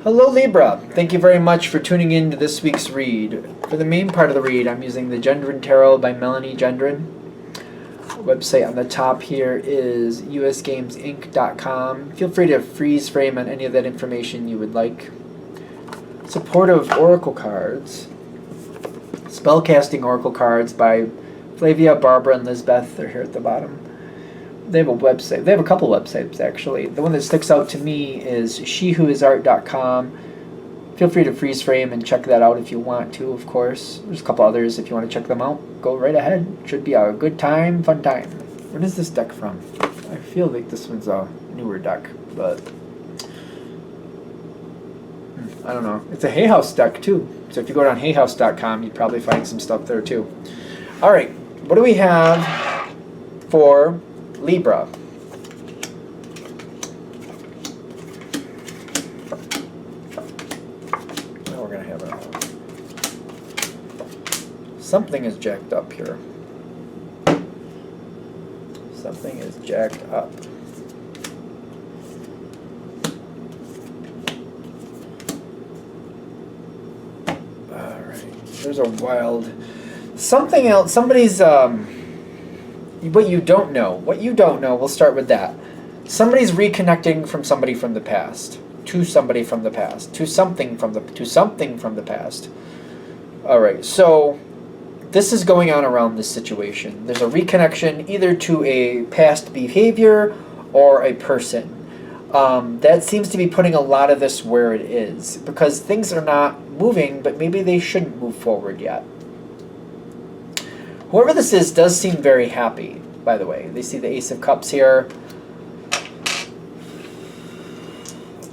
Hello Libra, thank you very much for tuning in to this week's read. For the main part of the read, I'm using the Gendron Tarot by Melanie Gendron. Website on the top here is usgamesinc.com. Feel free to freeze frame on any of that information you would like. Supportive Oracle cards. Spellcasting Oracle cards by Flavia, Barbara, and Lisbeth. They're here at the bottom. They have a website. They have a couple websites, actually. The one that sticks out to me is shewhoisart.com. Feel free to freeze frame and check that out if you want to, of course. There's a couple others if you want to check them out. Go right ahead. Should be a good time, fun time. Where is this deck from? I feel like this one's a newer deck, but I don't know. It's a Hay House deck, too. So if you go down hayhouse.com, you'd probably find some stuff there, too. All right. What do we have for Libra? Now we're going to have something is jacked up here. Something is jacked up. All right. There's a wild... Something else. Somebody's... What you don't know. What you don't know, we'll start with that. Somebody's reconnecting from somebody from the past. To somebody from the past. To something from the past. Alright, so this is going on around this situation. There's a reconnection either to a past behavior or a person. That seems to be putting a lot of this where it is. Because things are not moving, but maybe they shouldn't move forward yet. Whoever this is does seem very happy, by the way. They see the Ace of Cups here.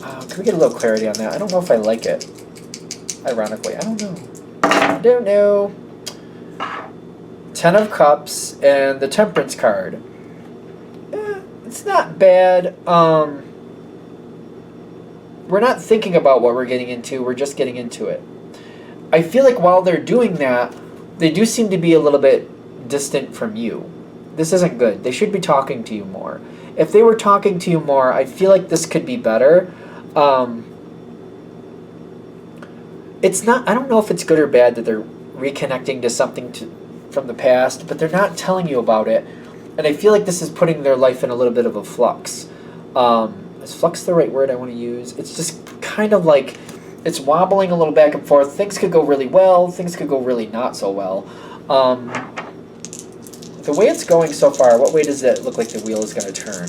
Can we get a little clarity on that? I don't know if I like it. Ironically, I don't know. I don't know. Ten of Cups and the Temperance card. It's not bad. We're not thinking about what we're getting into. We're just getting into it. I feel like while they're doing that, they do seem to be a little bit distant from you. This isn't good. They should be talking to you more. If they were talking to you more, I feel like this could be better. It's not. I don't know if it's good or bad that they're reconnecting to something from the past, but they're not telling you about it. And I feel like this is putting their life in a little bit of a flux. Is flux the right word I want to use? It's just kind of like... It's wobbling a little back and forth. Things could go really well. Things could go really not so well. The way it's going so far, what way does it look like the wheel is going to turn?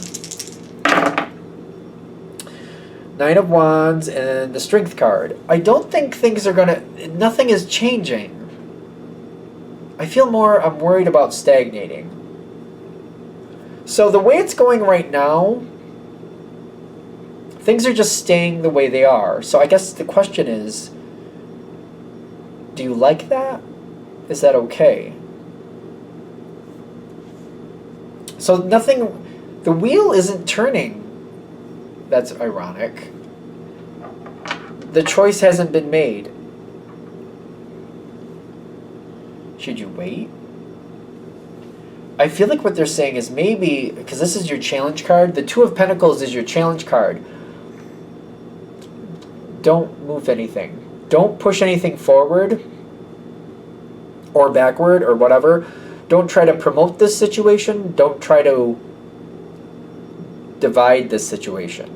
Nine of Wands and the Strength card. I don't think things are going to... Nothing is changing. I feel more... I'm worried about stagnating. So the way it's going right now... Things are just staying the way they are. So I guess the question is, do you like that? Is that okay? So nothing, the wheel isn't turning. That's ironic. The choice hasn't been made. Should you wait? I feel like what they're saying is maybe, because this is your challenge card, the Two of Pentacles is your challenge card. Don't move anything. Don't push anything forward or backward or whatever. Don't try to promote this situation. Don't try to divide this situation.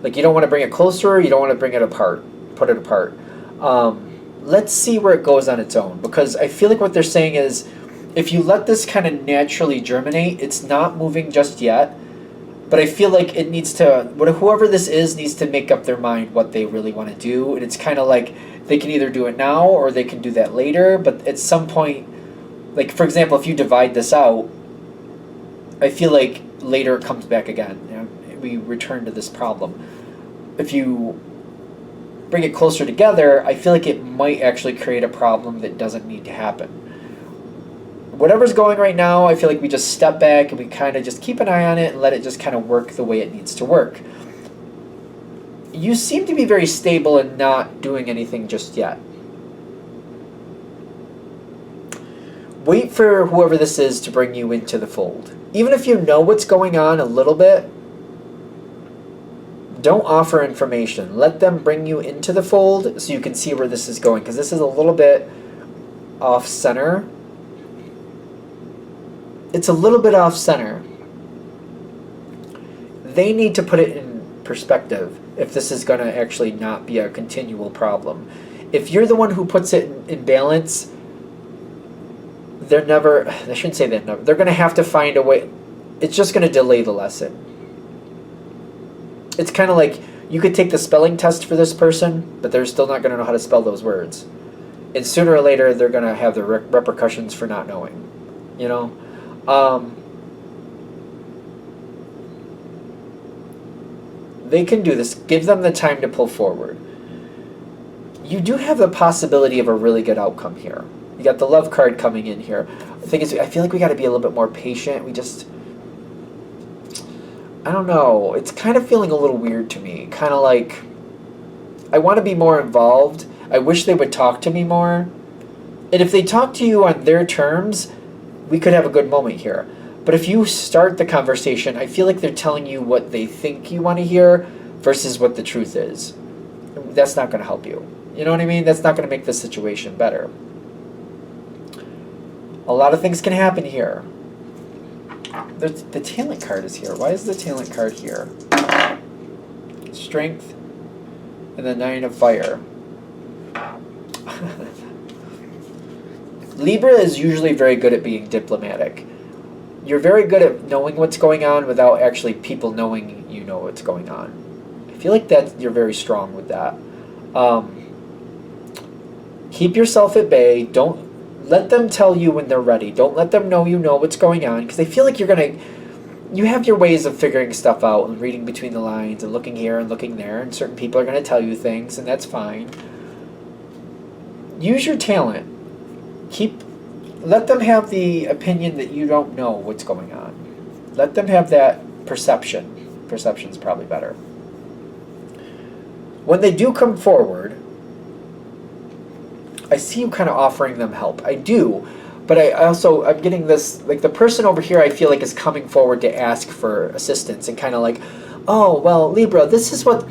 Like, you don't want to bring it closer. You don't want to bring it apart. Put it apart. Let's see where it goes on its own. Because I feel like what they're saying is, if you let this kind of naturally germinate, it's not moving just yet. But I feel like it needs to, whoever this is needs to make up their mind what they really want to do. And it's kind of like they can either do it now or they can do that later. But at some point, like, for example, if you divide this out, I feel like later it comes back again. You know, we return to this problem. If you bring it closer together, I feel like it might actually create a problem that doesn't need to happen. Whatever's going right now, I feel like we just step back and we kind of just keep an eye on it and let it just kind of work the way it needs to work. You seem to be very stable and not doing anything just yet. Wait for whoever this is to bring you into the fold. Even if you know what's going on a little bit, Don't offer information. Let them bring you into the fold so you can see where this is going, because this is a little bit off center. It's a little bit off center. They need to put it in perspective if this is going to actually not be a continual problem. If you're the one who puts it in balance, they're never, I shouldn't say that, never, they're going to have to find a way. It's just going to delay the lesson. It's kind of like you could take the spelling test for this person, but they're still not going to know how to spell those words. And sooner or later, they're going to have the repercussions for not knowing. You know? They can do this. Give them the time to pull forward. You do have the possibility of a really good outcome here. You got the love card coming in here. The thing is, I feel like we got to be a little bit more patient. We just, I don't know. It's kind of feeling a little weird to me. Kind of like, I want to be more involved. I wish they would talk to me more. And if they talk to you on their terms, we could have a good moment here. But if you start the conversation, I feel like they're telling you what they think you want to hear versus what the truth is. That's not going to help you. You know what I mean? That's not going to make the situation better. A lot of things can happen here. The talent card is here. Why is the talent card here? Strength and the 9 of fire. Libra is usually very good at being diplomatic. You're very good at knowing what's going on without actually people knowing you know what's going on. I feel like that you're very strong with that. Keep yourself at bay. Don't let them tell you when they're ready. Don't let them know you know what's going on, because they feel like you have your ways of figuring stuff out and reading between the lines and looking here and looking there, and certain people are going to tell you things, and that's fine. Use your talent. Let them have the opinion that you don't know what's going on. Let them have that perception. Perception's probably better. When they do come forward, I see you kind of offering them help. I do, but I'm getting this, like the person over here I feel like is coming forward to ask for assistance and kind of like, oh, well, Libra, this is what,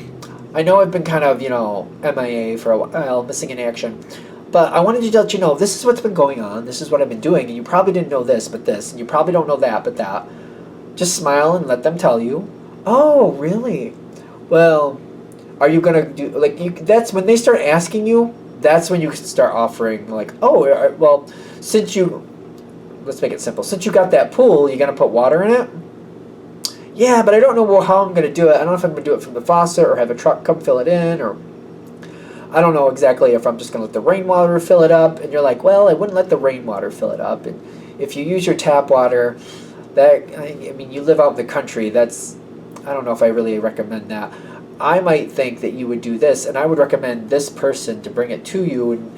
I know I've been kind of, MIA for a while, missing in action. But I wanted to let you know, this is what's been going on, this is what I've been doing, and you probably didn't know this, but this, and you probably don't know that, but that. Just smile and let them tell you, oh, really? Well, are you going to do, that's when they start asking you, that's when you can start offering, like, oh, well, let's make it simple, since you got that pool, you going to put water in it? Yeah, but I don't know how I'm going to do it. I don't know if I'm going to do it from the faucet or have a truck come fill it in, or I don't know exactly if I'm just going to let the rainwater fill it up. And you're like, well, I wouldn't let the rainwater fill it up. And if you use your tap water, you live out in the country. I don't know if I really recommend that. I might think that you would do this, and I would recommend this person to bring it to you. And,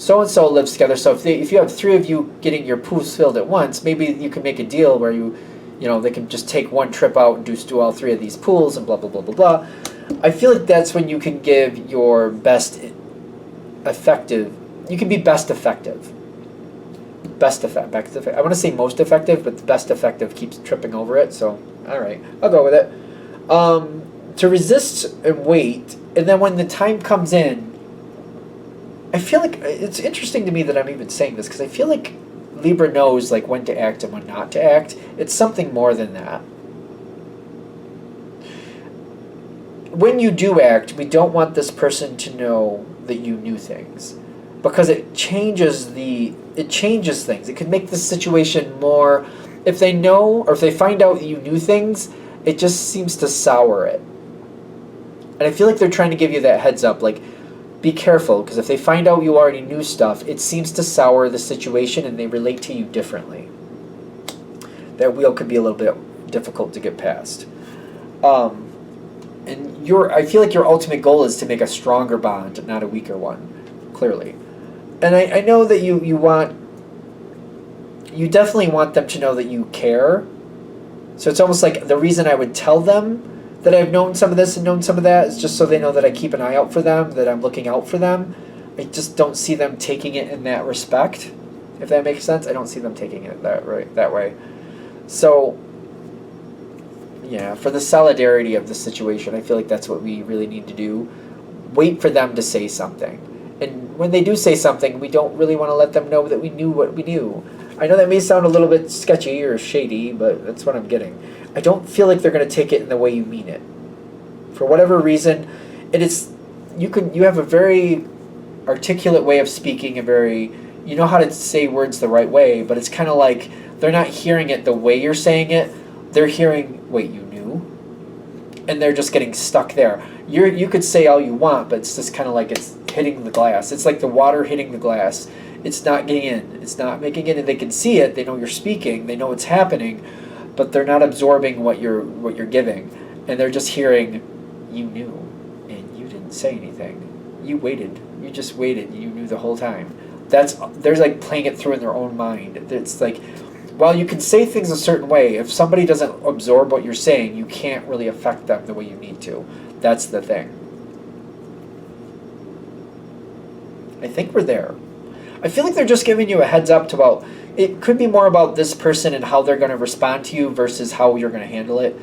so-and-so lives together. So if you have 3 of you getting your pools filled at once, maybe you can make a deal where they can just take one trip out and do all 3 of these pools and blah, blah, blah, blah, blah. I feel like that's when you can give your best effective. You can be best effective. Best effective. I want to say most effective, but the best effective keeps tripping over it. So, all right, I'll go with it. To resist and wait, and then when the time comes in, I feel like it's interesting to me that I'm even saying this, because I feel like Libra knows when to act and when not to act. It's something more than that. When you do act, we don't want this person to know that you knew things, because it changes things. It could make the situation more, if they know or if they find out that you knew things, it just seems to sour it. And I feel like they're trying to give you that heads up, be careful, because if they find out you already knew stuff, it seems to sour the situation and they relate to you differently. That wheel could be a little bit difficult to get past. And I feel like your ultimate goal is to make a stronger bond, not a weaker one, clearly. And I know that you definitely want them to know that you care. So it's almost like the reason I would tell them that I've known some of this and known some of that is just so they know that I keep an eye out for them, that I'm looking out for them. I just don't see them taking it in that respect, if that makes sense. I don't see them taking it that way. So Yeah, for the solidarity of the situation, I feel like that's what we really need to do. Wait for them to say something. And when they do say something, we don't really want to let them know that we knew what we knew. I know that may sound a little bit sketchy or shady, but that's what I'm getting. I don't feel like they're going to take it in the way you mean it. For whatever reason, it is you have a very articulate way of speaking, a very you know how to say words the right way, but it's kind of like they're not hearing it the way you're saying it. They're hearing, wait, you knew? And they're just getting stuck there. You could say all you want, but it's just kind of like it's hitting the glass. It's like the water hitting the glass. It's not getting in. It's not making it, and they can see it. They know you're speaking. They know what's happening, but they're not absorbing what you're giving, and they're just hearing, you knew, and you didn't say anything. You waited. You just waited. You knew the whole time. They're like playing it through in their own mind. It's like, while you can say things a certain way, if somebody doesn't absorb what you're saying, you can't really affect them the way you need to. That's the thing. I think we're there. I feel like they're just giving you a heads up to about, it could be more about this person and how they're going to respond to you versus how you're going to handle it.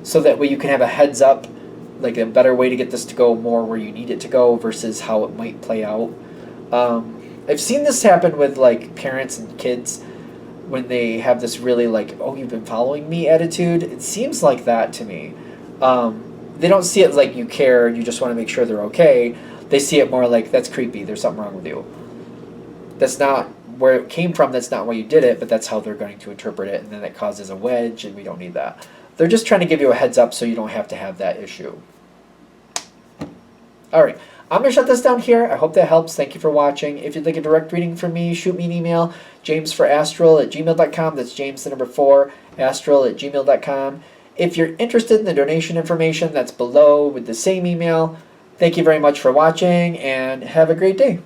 So that way you can have a heads up, like a better way to get this to go more where you need it to go versus how it might play out. I've seen this happen with like parents and kids when they have this really like, oh, you've been following me attitude. It seems like that to me. They don't see it like you care, you just want to make sure they're okay. They see it more like, that's creepy, there's something wrong with you. That's not where it came from, that's not why you did it, but that's how they're going to interpret it, and then it causes a wedge, and we don't need that. They're just trying to give you a heads up so you don't have to have that issue. Alright, I'm going to shut this down here. I hope that helps. Thank you for watching. If you'd like a direct reading from me, shoot me an email, jamesforastral@gmail.com. That's James the number 4, astral@gmail.com. If you're interested in the donation information, that's below with the same email. Thank you very much for watching, and have a great day.